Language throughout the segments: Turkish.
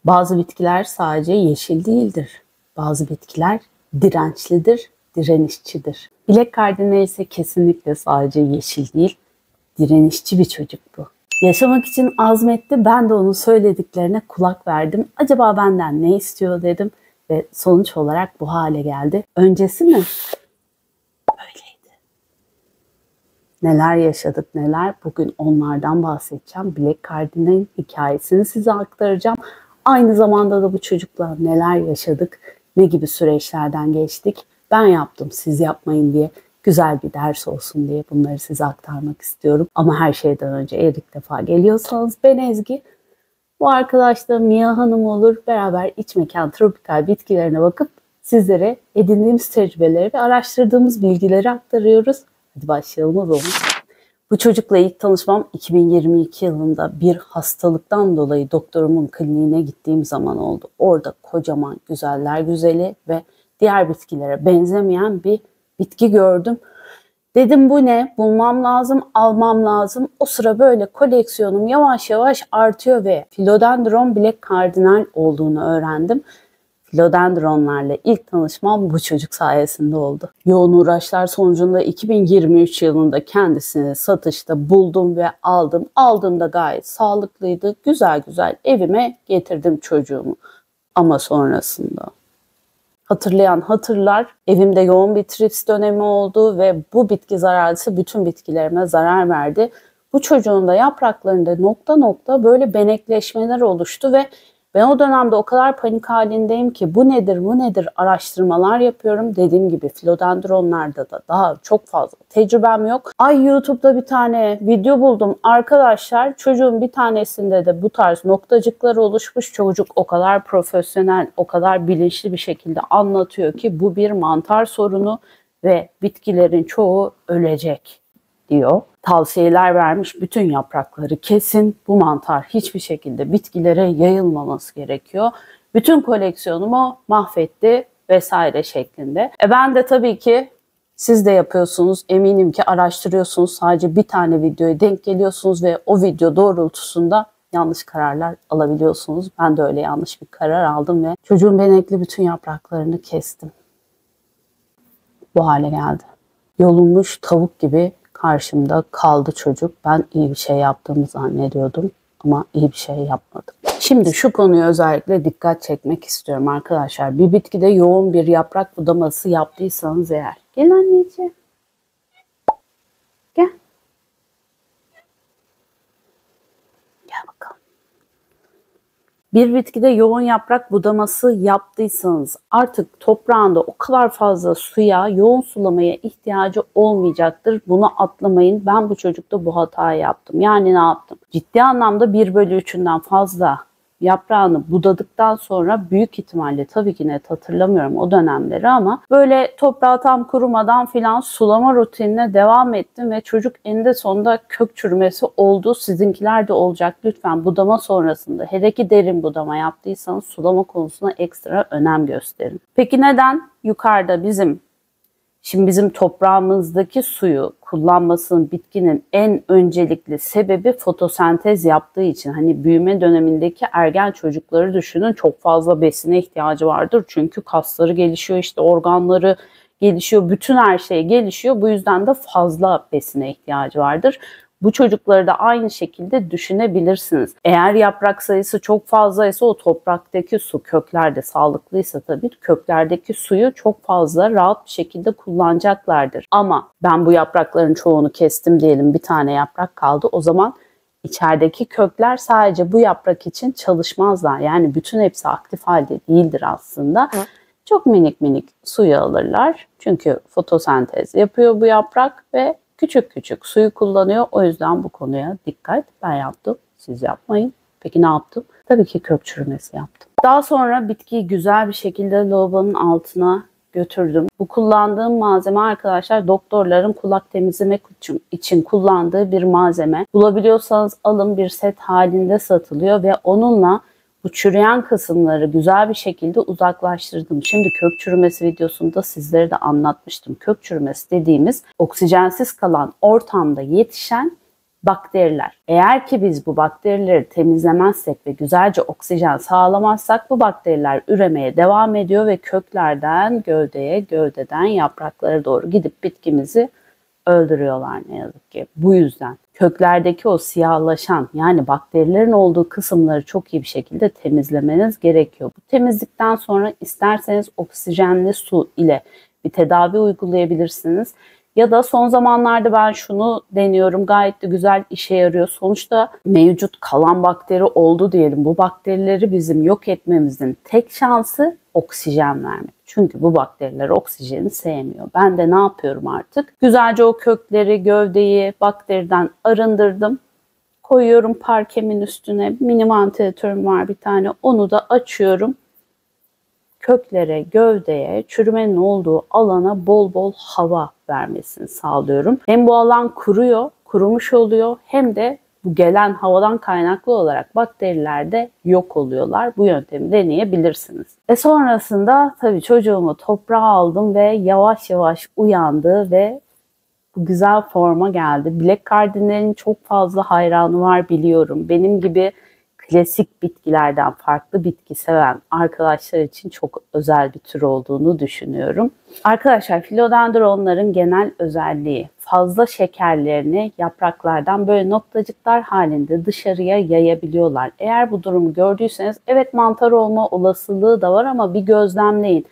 Bazı bitkiler sadece yeşil değildir. Bazı bitkiler dirençlidir, direnişçidir. Bilek kardinali ise kesinlikle sadece yeşil değil, direnişçi bir çocuk bu. Yaşamak için azmetti, ben de onun söylediklerine kulak verdim. Acaba benden ne istiyor dedim ve sonuç olarak bu hale geldi. Öncesi mi? Öyleydi. Neler yaşadık neler, bugün onlardan bahsedeceğim. Bilek kardinalin hikayesini size aktaracağım. Aynı zamanda da bu çocukla neler yaşadık, ne gibi süreçlerden geçtik. Ben yaptım, siz yapmayın diye, güzel bir ders olsun diye bunları size aktarmak istiyorum. Ama her şeyden önce eğer ilk defa geliyorsanız ben Ezgi. Bu arkadaş da Mia Hanım olur. Beraber iç mekan tropikal bitkilerine bakıp sizlere edindiğimiz tecrübeleri ve araştırdığımız bilgileri aktarıyoruz. Hadi başlayalım o zaman. Bu çocukla ilk tanışmam 2022 yılında bir hastalıktan dolayı doktorumun kliniğine gittiğim zaman oldu. Orada kocaman, güzeller güzeli ve diğer bitkilere benzemeyen bir bitki gördüm. Dedim bu ne? Bulmam lazım, almam lazım. O sıra böyle koleksiyonum yavaş yavaş artıyor ve Philodendron Black Cardinal olduğunu öğrendim. Philodendronlarla ilk tanışmam bu çocuk sayesinde oldu. Yoğun uğraşlar sonucunda 2023 yılında kendisini satışta buldum ve aldım. Aldığımda gayet sağlıklıydı. Güzel güzel evime getirdim çocuğumu. Ama sonrasında hatırlayan hatırlar, evimde yoğun bir trips dönemi oldu ve bu bitki zararlısı bütün bitkilerime zarar verdi. Bu çocuğun da yapraklarında nokta nokta böyle benekleşmeler oluştu ve ben o dönemde o kadar panik halindeyim ki bu nedir bu nedir araştırmalar yapıyorum. Dediğim gibi filodendronlarda da daha çok fazla tecrübem yok. YouTube'da bir tane video buldum arkadaşlar. Çocuğun bir tanesinde de bu tarz noktacıklar oluşmuş. Çocuk o kadar profesyonel, o kadar bilinçli bir şekilde anlatıyor ki bu bir mantar sorunu ve bitkilerin çoğu ölecek diyor. Tavsiyeler vermiş, bütün yaprakları kesin, bu mantar hiçbir şekilde bitkilere yayılmaması gerekiyor. Bütün koleksiyonumu mahvetti vesaire şeklinde. Ben de tabii ki siz de yapıyorsunuz, eminim ki araştırıyorsunuz, sadece bir tane videoya denk geliyorsunuz ve o video doğrultusunda yanlış kararlar alabiliyorsunuz. Ben de öyle yanlış bir karar aldım ve çocuğun benekli bütün yapraklarını kestim. Bu hale geldi. Yolunmuş tavuk gibi karşımda kaldı çocuk. Ben iyi bir şey yaptığımı zannediyordum ama iyi bir şey yapmadım. Şimdi şu konuya özellikle dikkat çekmek istiyorum arkadaşlar. Bir bitkide yoğun bir yaprak budaması yaptıysanız eğer. Gel anneciğim. Gel. Gel bakalım. Bir bitkide yoğun yaprak budaması yaptıysanız artık toprağında o kadar fazla suya, yoğun sulamaya ihtiyacı olmayacaktır. Bunu atlamayın. Ben bu çocukta bu hatayı yaptım. Yani ne yaptım? Ciddi anlamda 1/3'ünden fazla yaprağını budadıktan sonra büyük ihtimalle, tabii ki net hatırlamıyorum o dönemleri ama böyle toprağı tam kurumadan filan sulama rutinine devam ettim ve çocuk eninde sonunda kök çürümesi oldu. Sizinkiler de olacak. Lütfen budama sonrasında, hele ki derin budama yaptıysanız sulama konusuna ekstra önem gösterin. Peki neden yukarıda bizim toprağımızdaki suyu kullanmasının bitkinin en öncelikli sebebi fotosentez yaptığı için. Hani büyüme dönemindeki ergen çocukları düşünün, çok fazla besine ihtiyacı vardır. Çünkü kasları gelişiyor, işte organları gelişiyor, bütün her şey gelişiyor. Bu yüzden de fazla besine ihtiyacı vardır. Bu çocukları da aynı şekilde düşünebilirsiniz. Eğer yaprak sayısı çok fazlaysa o topraktaki su, köklerde sağlıklıysa tabii köklerdeki suyu çok fazla rahat bir şekilde kullanacaklardır. Ama ben bu yaprakların çoğunu kestim diyelim, bir tane yaprak kaldı. O zaman içerideki kökler sadece bu yaprak için çalışmazlar. Yani bütün hepsi aktif halde değildir aslında. Çok minik minik suyu alırlar. Çünkü fotosentez yapıyor bu yaprak ve küçük küçük suyu kullanıyor. O yüzden bu konuya dikkat. Ben yaptım. Siz yapmayın. Peki ne yaptım? Tabii ki kök çürümesi yaptım. Daha sonra bitkiyi güzel bir şekilde lavabonun altına götürdüm. Bu kullandığım malzeme arkadaşlar doktorların kulak temizlemek için kullandığı bir malzeme. Bulabiliyorsanız alın, bir set halinde satılıyor ve onunla bu çürüyen kısımları güzel bir şekilde uzaklaştırdım. Şimdi kök çürümesi videosunda sizlere de anlatmıştım. Kök çürümesi dediğimiz oksijensiz kalan ortamda yetişen bakteriler. Eğer ki biz bu bakterileri temizlemezsek ve güzelce oksijen sağlamazsak bu bakteriler üremeye devam ediyor ve köklerden gövdeye, gövdeden yapraklara doğru gidip bitkimizi öldürüyorlar ne yazık ki. Bu yüzden köklerdeki o siyahlaşan, yani bakterilerin olduğu kısımları çok iyi bir şekilde temizlemeniz gerekiyor. Bu temizlikten sonra isterseniz oksijenli su ile bir tedavi uygulayabilirsiniz. Ya da son zamanlarda ben şunu deniyorum, gayet de güzel işe yarıyor. Sonuçta mevcut kalan bakteri oldu diyelim. Bu bakterileri bizim yok etmemizin tek şansı oksijen vermek. Çünkü bu bakteriler oksijeni sevmiyor. Ben de ne yapıyorum artık? Güzelce o kökleri, gövdeyi bakteriden arındırdım. Koyuyorum parkemin üstüne. Mini vantilatörüm var bir tane. Onu da açıyorum. Köklere, gövdeye, çürümenin olduğu alana bol bol hava vermesini sağlıyorum. Hem bu alan kuruyor, kurumuş oluyor, hem de bu gelen havadan kaynaklı olarak bakteriler de yok oluyorlar. Bu yöntemi deneyebilirsiniz. Sonrasında tabii çocuğumu toprağa aldım ve yavaş yavaş uyandı ve bu güzel forma geldi. Black Cardinal'in çok fazla hayranı var biliyorum. Benim gibi klasik bitkilerden farklı bitki seven arkadaşlar için çok özel bir tür olduğunu düşünüyorum. Arkadaşlar, philodendronların genel özelliği fazla şekerlerini yapraklardan böyle noktacıklar halinde dışarıya yayabiliyorlar. Eğer bu durumu gördüyseniz evet mantar olma olasılığı da var ama bir gözlemleyin.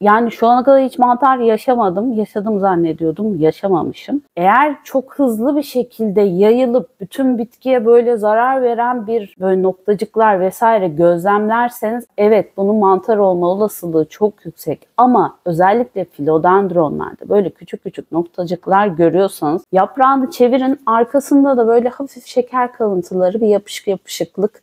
Yani şu ana kadar hiç mantar yaşamadım. Yaşadım zannediyordum. Yaşamamışım. Eğer çok hızlı bir şekilde yayılıp bütün bitkiye böyle zarar veren bir böyle noktacıklar vesaire gözlemlerseniz evet bunun mantar olma olasılığı çok yüksek. Ama özellikle philodendronlarda böyle küçük küçük noktacıklar görüyorsanız yaprağını çevirin. Arkasında da böyle hafif şeker kalıntıları, bir yapışıklık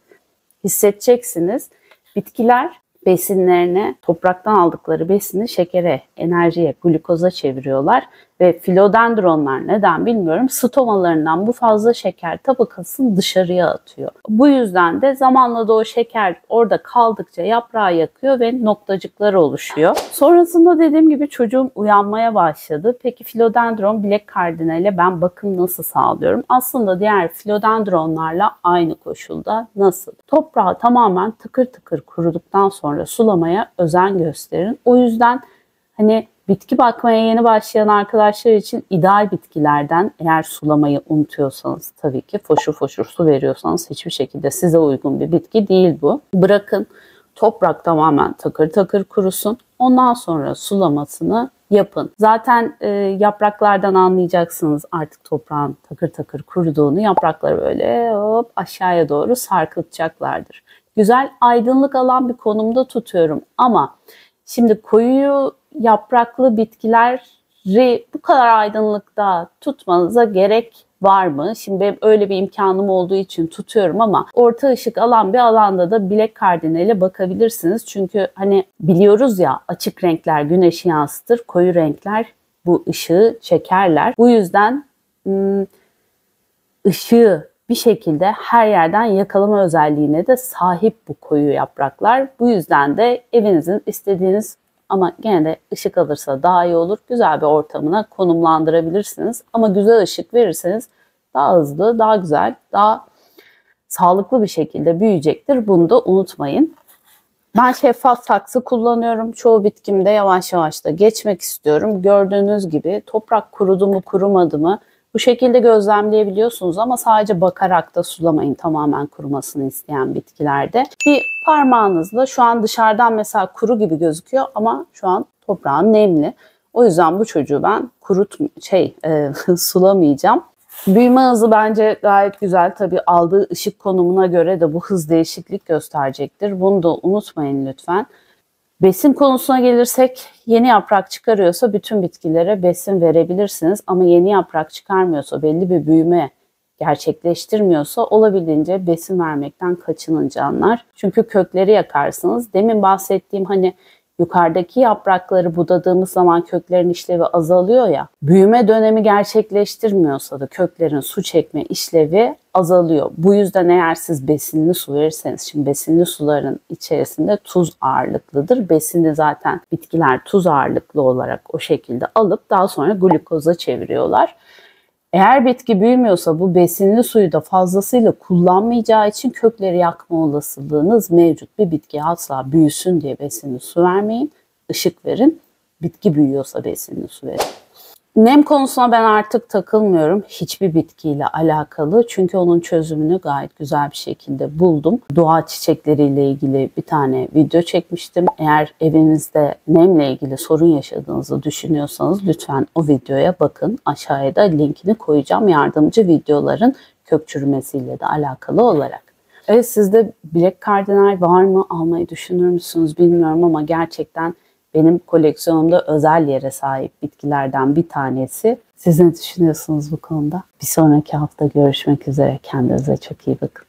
hissedeceksiniz. Bitkiler besinlerini, topraktan aldıkları besini şekere, enerjiye, glukoza çeviriyorlar ve philodendronlar neden bilmiyorum stomalarından bu fazla şeker tabakasını dışarıya atıyor. Bu yüzden de zamanla da o şeker orada kaldıkça yaprağı yakıyor ve noktacıklar oluşuyor. Sonrasında dediğim gibi çocuğum uyanmaya başladı. Peki philodendron Black Cardinal'e ben bakım nasıl sağlıyorum? Aslında diğer philodendronlarla aynı koşulda. Nasıl? Toprağı tamamen tıkır tıkır kuruduktan sonra sulamaya özen gösterin. O yüzden hani bitki bakmaya yeni başlayan arkadaşlar için ideal bitkilerden, eğer sulamayı unutuyorsanız tabii ki foşur foşur su veriyorsanız hiçbir şekilde size uygun bir bitki değil bu. Bırakın toprak tamamen takır takır kurusun. Ondan sonra sulamasını yapın. Zaten yapraklardan anlayacaksınız artık toprağın takır takır kuruduğunu. Yaprakları böyle hop aşağıya doğru sarkıtacaklardır. Güzel aydınlık alan bir konumda tutuyorum ama şimdi koyu yapraklı bitkileri bu kadar aydınlıkta tutmanıza gerek var mı? Şimdi benim öyle bir imkanım olduğu için tutuyorum ama orta ışık alan bir alanda da Black Cardinal'e bakabilirsiniz. Çünkü hani biliyoruz ya, açık renkler güneşi yansıtır, koyu renkler bu ışığı çekerler. Bu yüzden ışığı bir şekilde her yerden yakalama özelliğine de sahip bu koyu yapraklar. Bu yüzden de evinizin istediğiniz ama gene de ışık alırsa daha iyi olur. Güzel bir ortamına konumlandırabilirsiniz. Ama güzel ışık verirseniz daha hızlı, daha güzel, daha sağlıklı bir şekilde büyüyecektir. Bunu da unutmayın. Ben şeffaf saksı kullanıyorum. Çoğu bitkimde yavaş yavaş da geçmek istiyorum. Gördüğünüz gibi toprak kurudu mu kurumadı mı bu şekilde gözlemleyebiliyorsunuz ama sadece bakarak da sulamayın tamamen kurumasını isteyen bitkilerde. Bir parmağınızla, şu an dışarıdan mesela kuru gibi gözüküyor ama şu an toprağın nemli. O yüzden bu çocuğu ben sulamayacağım. Büyüme hızı bence gayet güzel. Tabii aldığı ışık konumuna göre de bu hız değişiklik gösterecektir. Bunu da unutmayın lütfen. Besin konusuna gelirsek, yeni yaprak çıkarıyorsa bütün bitkilere besin verebilirsiniz. Ama yeni yaprak çıkarmıyorsa, belli bir büyüme gerçekleştirmiyorsa olabildiğince besin vermekten kaçının canlar. Çünkü kökleri yakarsınız. Demin bahsettiğim hani yukarıdaki yaprakları budadığımız zaman köklerin işlevi azalıyor ya. Büyüme dönemi gerçekleştirmiyorsa da köklerin su çekme işlevi azalıyor. Bu yüzden eğer siz besinli su verirseniz, şimdi besinli suların içerisinde tuz ağırlıklıdır. Besini zaten bitkiler tuz ağırlıklı olarak o şekilde alıp daha sonra glukoza çeviriyorlar. Eğer bitki büyümüyorsa bu besinli suyu da fazlasıyla kullanmayacağı için kökleri yakma olasılığınız mevcut. Bir bitkiye asla büyüsün diye besinli su vermeyin. Işık verin. Bitki büyüyorsa besinli su verin. Nem konusuna ben artık takılmıyorum hiçbir bitkiyle alakalı. Çünkü onun çözümünü gayet güzel bir şekilde buldum. Doğa çiçekleriyle ilgili bir tane video çekmiştim. Eğer evinizde nemle ilgili sorun yaşadığınızı düşünüyorsanız lütfen o videoya bakın. Aşağıya da linkini koyacağım yardımcı videoların kök çürümesiyle de alakalı olarak. Evet, sizde bilek kardinal var mı? Almayı düşünür müsünüz bilmiyorum ama gerçekten benim koleksiyonumda özel yere sahip bitkilerden bir tanesi. Siz ne düşünüyorsunuz bu konuda? Bir sonraki hafta görüşmek üzere. Kendinize çok iyi bakın.